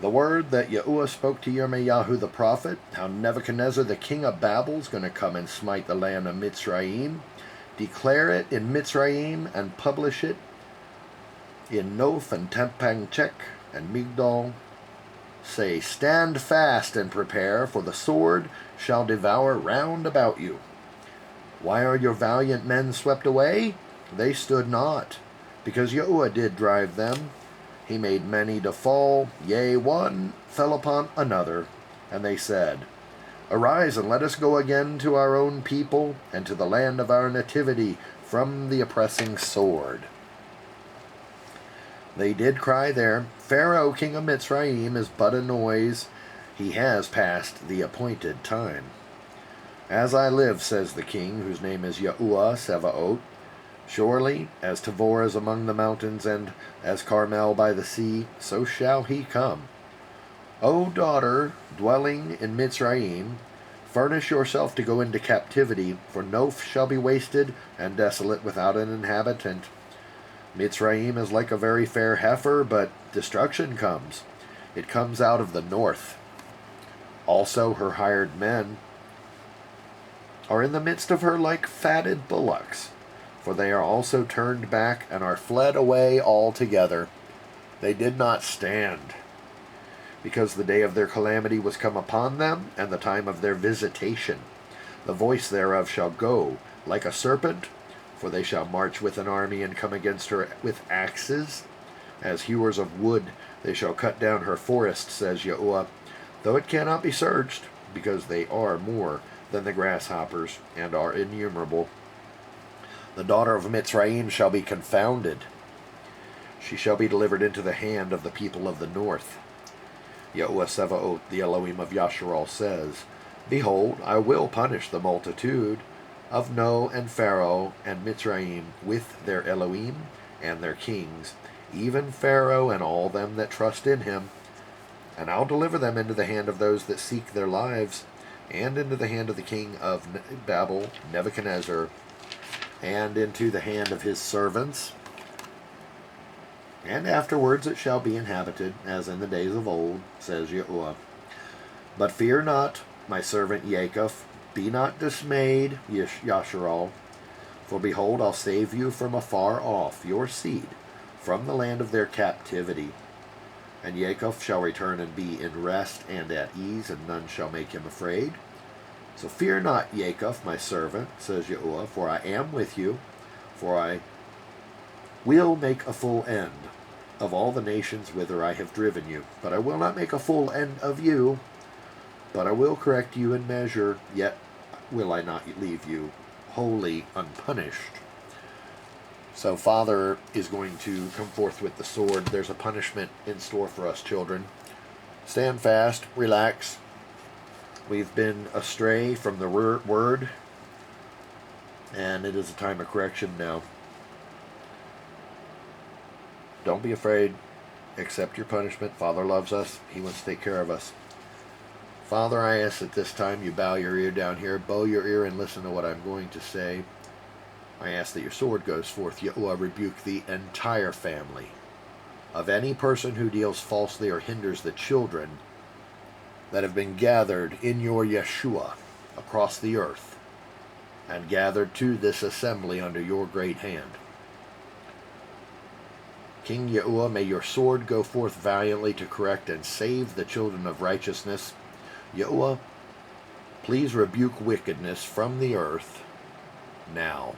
The word that YAHUAH spoke to Yirmiyahu the prophet, how Nebuchadnezzar the king of Babel is going to come and smite the land of Mitzrayim. Declare it in Mitzrayim and publish it in Noph and Tempanchek and Migdol. Say, stand fast and prepare, for the sword shall devour round about you. Why are your valiant men swept away? They stood not, because YAHUAH did drive them. He made many to fall, yea, one fell upon another. And they said, arise, and let us go again to our own people, and to the land of our nativity, from the oppressing sword. They did cry there, Pharaoh, king of Mitzrayim, is but a noise. He has passed the appointed time. As I live, says the king, whose name is YAHUAH Sevaot, surely as Tabor is among the mountains, and as Carmel by the sea, so shall he come. O daughter, dwelling in Mitzrayim, furnish yourself to go into captivity, for Noph shall be wasted, and desolate without an inhabitant. Mitzrayim is like a very fair heifer, but destruction comes. It comes out of the north. Also her hired men are in the midst of her like fatted bullocks, for they are also turned back and are fled away altogether. They did not stand, because the day of their calamity was come upon them, and the time of their visitation. The voice thereof shall go like a serpent, for they shall march with an army and come against her with axes. As hewers of wood they shall cut down her forest, says YAHUAH, though it cannot be searched, because they are more than the grasshoppers, and are innumerable. The daughter of Mitzrayim shall be confounded. She shall be delivered into the hand of the people of the north. YAHUAH Sevaot, the Elohim of Yasharal, says, behold, I will punish the multitude of No and Pharaoh and Mitzrayim with their Elohim and their kings, even Pharaoh and all them that trust in him. And I'll deliver them into the hand of those that seek their lives, and into the hand of the king of Babel, Nebuchadnezzar, and into the hand of his servants. And afterwards it shall be inhabited, as in the days of old, says YAHUAH. But fear not, my servant Jacob, be not dismayed, Yasharal, for behold, I'll save you from afar off, your seed, from the land of their captivity. And Jacob shall return and be in rest and at ease, and none shall make him afraid. So fear not, Jacob, my servant, says YAHUAH, for I am with you, for I will make a full end of all the nations whither I have driven you. But I will not make a full end of you, but I will correct you in measure, yet will I not leave you wholly unpunished. So Father is going to come forth with the sword. There's a punishment in store for us, children. Stand fast, relax. We've been astray from the word, and it is a time of correction now. Don't be afraid. Accept your punishment. Father loves us. He wants to take care of us. Father, I ask at this time you bow your ear down here, bow your ear and listen to what I'm going to say. I ask that your sword goes forth. YAHUAH rebuke the entire family of any person who deals falsely or hinders the children that have been gathered in your YESHUAH across the earth and gathered to this assembly under your great hand. King YAHUAH, may your sword go forth valiantly to correct and save the children of righteousness. YAHUAH, please rebuke wickedness from the earth now.